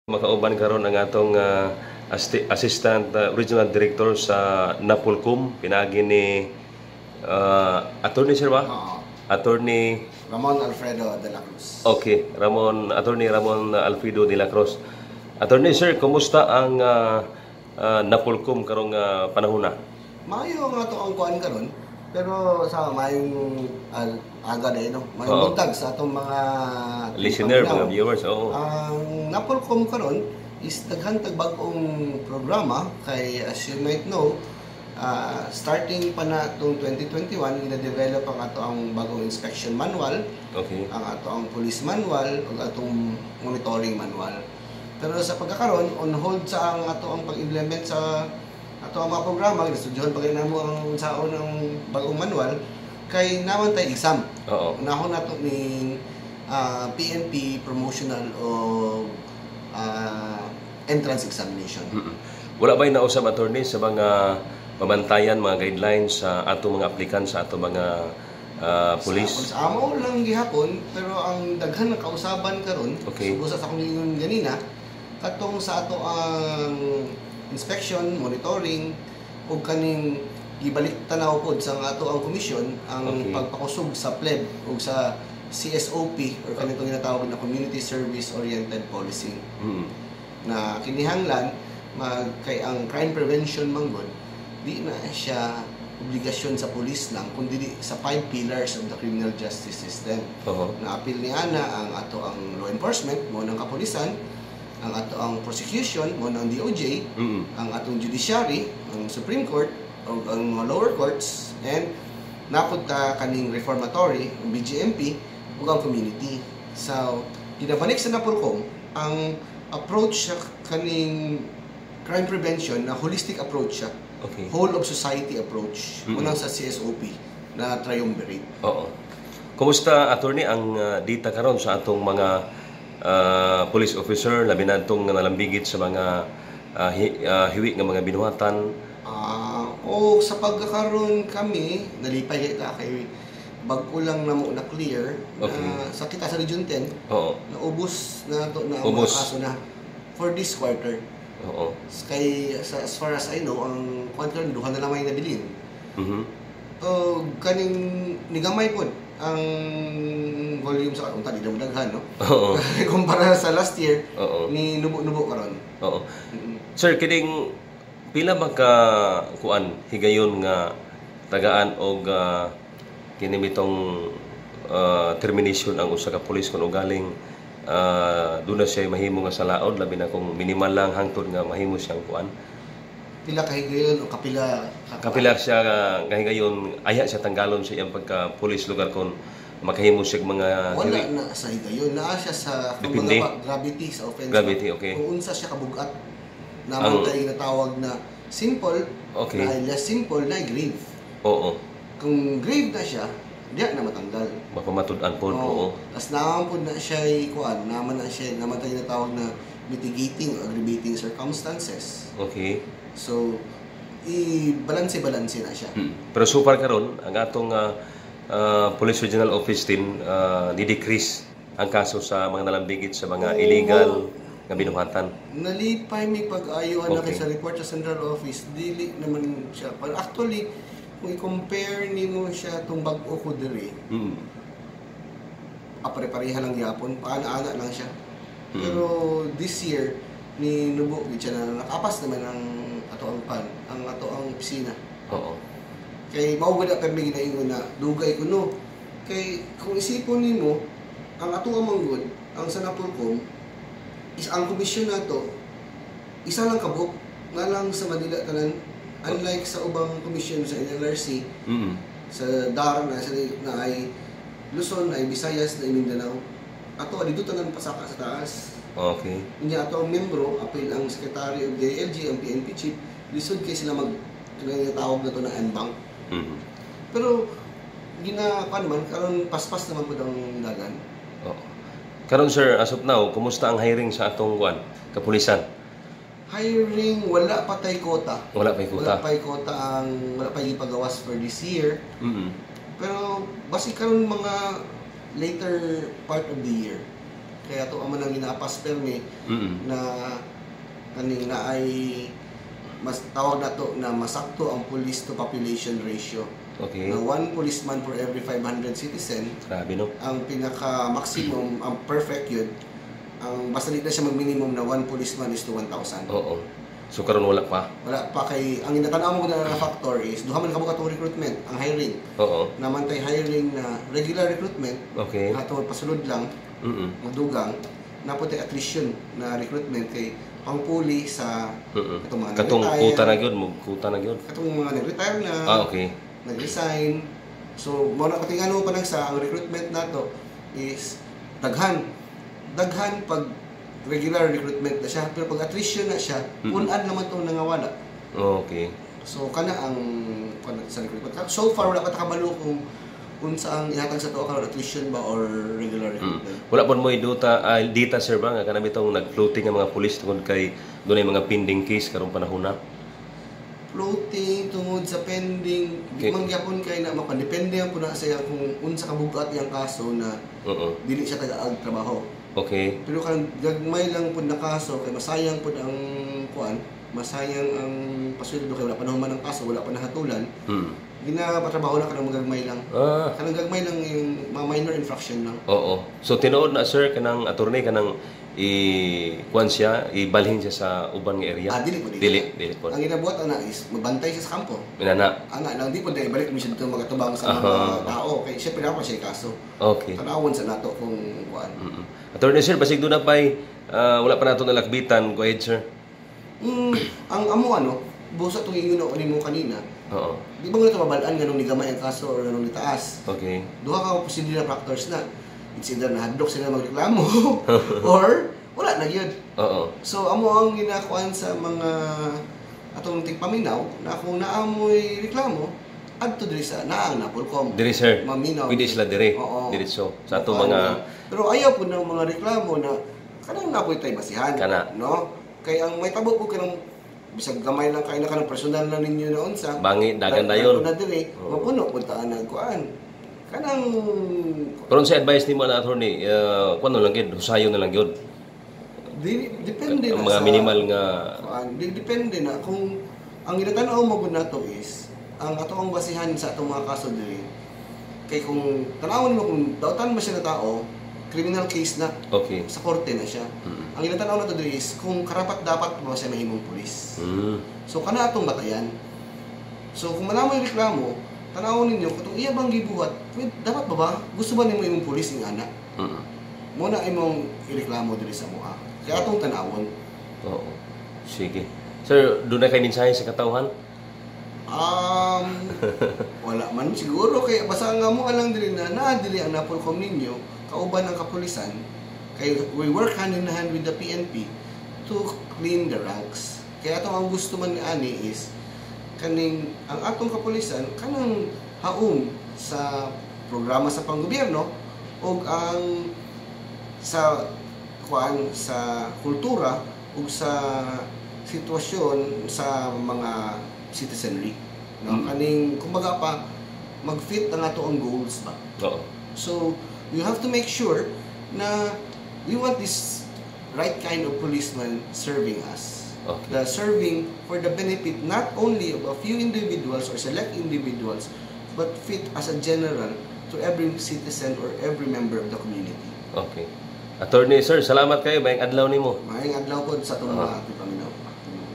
Makauban karon ang atong Assistant Regional Director sa Napolcom, pinagi ni Attorney sir ba? Attorney Ramon Alfredo de la Cruz. Okay, Attorney Ramon Alfredo de la Cruz. Attorney sir, kumusta ang Napolcom karong panahon na? Maayo nga to ang kuan karon, pero sa mayong aga na no. Mayong buntag sa atong mga listener, mga viewers. Ang Napolcom karon is daghang bag-ong programa kay as you might know, starting pa na itong 2021, gina-develop ang ato ang bagong inspection manual, ang ato ang police manual, o atong monitoring manual. Pero sa pagkakaroon, on hold sa ang ato ang pag-implement sa ato ang mga programa, ginastudyohan pa rin mo ang saon ng bagong manual, kay naman tayo exam. Unahon nato ni PNP promotional o entrance examination. Wala ba'y nausap, attorney, sa mga pamantayan, mga guidelines sa ato mga aplikant, sa ato mga police? Sa amo lang gihapon, pero ang daghan na kausaban karon, subusa sa akong ingon ganina, katong sa ato ang inspection, monitoring, ug kaning gibalik tanaw pod sa ato ang komisyon ang pagpakusog sa PLEB ug sa CSOP or kanitong ginatawag na Community Service Oriented Policing. Na kinihanglan kay ang crime prevention manggod di na siya obligasyon sa pulis lang kundi sa 5 pillars of the criminal justice system. Na-apil ni ana ang ato ang law enforcement mo ng kapulisan, ang ato ang prosecution mo ng DOJ, ang atong judiciary, ang Supreme Court o ang mga lower courts, and napunta kaning reformatory, ang BGMP ug ang community. So ginabanik sa Napolcom ang approach sa kaning crime prevention na holistic approach siya. Whole of society approach. Unang sa CSOP na triumvirate. Kumusta, attorney, ang data karon sa atong mga police officer, labi na itong nalambigit sa mga hiwi ng mga binuhatan? Sa pagkakaroon kami, nalipay kita kay bago lang na mo na clear sa kita sa Region 10, naubos na ito na ang mga kaso na for this quarter. Kay as far as I know, ang quarter duha na lang may nabilin. Kaning nigamay po ang volume sa atong tadi daghan, no? Kumpara sa last year, ni nubo karon. Sir, kining pila ba ka kuan higayon nga tagaan og kinimitong termination ang usa ka pulis kun galing doon na siya mahimo nga sa laod, labi na kung minimal lang hangtod nga mahimo siyang kuan. Pila kahigayon o kapila siya kahigayon aya siya tanggalon sa iyang pagka pulis lugar kon makahimo siya mga wala na sa higayon, naa siya sa gravity sa offense. Kung unsa siya kabugat naman tayo natawag na simple, na less simple, na grave. Kung grave na siya, diya na matanggal. Mapamatud-an po. Tapos naman po na siya naman tayo natawag na mitigating or aggravating circumstances. So, i-balanse na siya. Pero so far karon ang atong Police Regional Office team ni-decrease ang kaso sa mga nalambigit sa mga illegal nga binuhatan. Nalipay may pag-ayuan na sa report sa Central Office, dili naman siya. But actually, kung i-compare nimo siya itong bag-o ko diri, pare-pareha lang gyapon, paana-ana lang siya. Pero this year, ni Nubo, siya na nakapas naman ang ato ang opisina. Kay maugad kami ginaingon na dugay ko no. Kay kung isipon nimo, ang ato ang manggod, ang sa Napolcom, is ang komisyon nato isa lang kabuk nga lang sa Manila tanan. Unlike sa ubang komisyon sa NLRC, sa DAR na ay Luzon, ay Visayas, na Mindanao, ato dito tanan pasaka sa taas. Inya ato ang membro, apil ang Secretary of DILG, ang PNP Chief, lisod kay sila tawag na to na M-Bank. Pero ginapan naman, karon paspas naman po ang dagan. Karon sir, as of now, kumusta ang hiring sa atong kapulisan? Hiring, wala pa tay kota. Wala pa kota wala pa ipagawas for this year. Pero basi karon mga later part of the year. kaya to man ang ginapas permi na kaning na ay mas tawag na to na masakto ang police to population ratio. Okay. Na 1 policeman for every 500 citizen. Grabe, no? Ang pinaka maximum, ang perfect yun, ang basta dito siya mag-minimum na 1 policeman is to 1,000. Oo. So karon wala pa. Wala pa kay ang inatanaw mo na factor is duha man kabuka tong recruitment, ang hiring. Oo. Naman tay hiring na regular recruitment. Okay. Ato pasulod lang. Madugang na puti attrition na recruitment kay pangpuli sa katong mga katong kuta na gyud, kuta na gyud. Katong mga nag-retire na. Okay. Nag-resign. So, mo na kating ano pa lang sa ang recruitment nato is daghan pag regular recruitment na siya, pero pag attrition na siya, punan naman itong nangawala. Okay. So, kana ang sa recruitment. So far, wala pa takabalo kung saan ihatag sa to karon attrition ba or regular recruitment. Wala pa mo data sir ba nga kanang bitong nag-floating ang mga pulis tungod kay dunay mga pending case karong panahon na. Floating tungod sa pending, di man gyapon kay na makadepende ang puna sa kung unsa kabugat iyang kaso na dili siya taga-ag trabaho. Okay. Pero kan gagmay lang pud na kaso kay masayang pud ang kuan, masayang ang pasweldo kay wala pa naman ang kaso, wala pa nahatulan. Ginapatrabaho na kanang gagmay lang. Kanang gagmay lang yung mga minor infraction lang. Oo. So tinuod na sir kanang attorney kanang kuan siya, ibalhin siya sa uban nga area. Dili po. Dili po. Ang ginabuhat ana is mabantay siya sa kampo. Inana. Ana lang di po dili balik mi siya dito magatubang sa mga tao kay siya pinapa siya kaso. Okay. Tanawon sa nato kung kuan. Attorney sir, basig doon na pa'y wala pa nato nalakbitan. Go ahead sir. Ang amo busa itong ingon ako mo kanina. Oo. Di ba nga ito mabalaan nga nung nigamay ang kaso o nung nitaas? Okay. Duha ka posible na factors na. It's either nahadlok sila magreklamo or wala na yun. Oo. So, amo ang ginakuan sa mga atong tigpaminaw na kung naamoy reklamo, adto diri sa naang napolkom. Diri sir. Maminaw. Pwede sila diri. Oo. Diretso. Sa ato mga... Pero ayaw po ng mga reklamo na kanang napoy tayo basihan. Kana. No? Kaya ang may tabo po kanang bisag gamay lang kayo na kanang personal na ninyo na unsa. Bangi, dagan dayon. Na diri, mapuno puntaan ang kuan. Kanang... Pero sa advice ni mo na attorney, kuano lang gyud, husayon na lang gyud. Depende na mga sa... minimal nga... Depende na. Kung ang ginatanaw mo gud nato is, ang ato ang basihan sa atong mga kaso diri, kay kung tanawon mo kung dautan mo siya na tao, criminal case na. Okay. Sa korte na siya. Ang ginatanaw nato diri is, kung karapat dapat mo siya mahimong pulis. So, kana atong batayan. So, kung manamo yung reklamo, tanawon ninyo, kung iya bang gibuhat, dapat ba ba? Gusto ba nimo imong pulis ng anak? Muna imong ireklamo diri sa mua. Kaya atong tanawon. Oo. Sige. Sir, doon na kayo mensahe sa katawhan? Wala man siguro. Kaya basta nga mo alang diri na naadili ang napolkom ninyo, kauban ng kapulisan, kaya we work hand in hand with the PNP to clean the ranks. Kaya atong ang gusto man ni ani is, kaning ang atong kapulisan kanang haum sa programa sa panggobyerno ug ang sa kuan sa kultura ug sa sitwasyon sa mga citizenry, no? Kaning kumbaga pa mag-fit ang ato ang goals ba. So you have to make sure na we want this right kind of policeman serving us. The serving for the benefit not only of a few individuals or select individuals, but fit as a general to every citizen or every member of the community. Okay. Attorney sir, salamat kayo. Mayang adlaw nimo. Mayang adlaw po sa itong mga paminaw.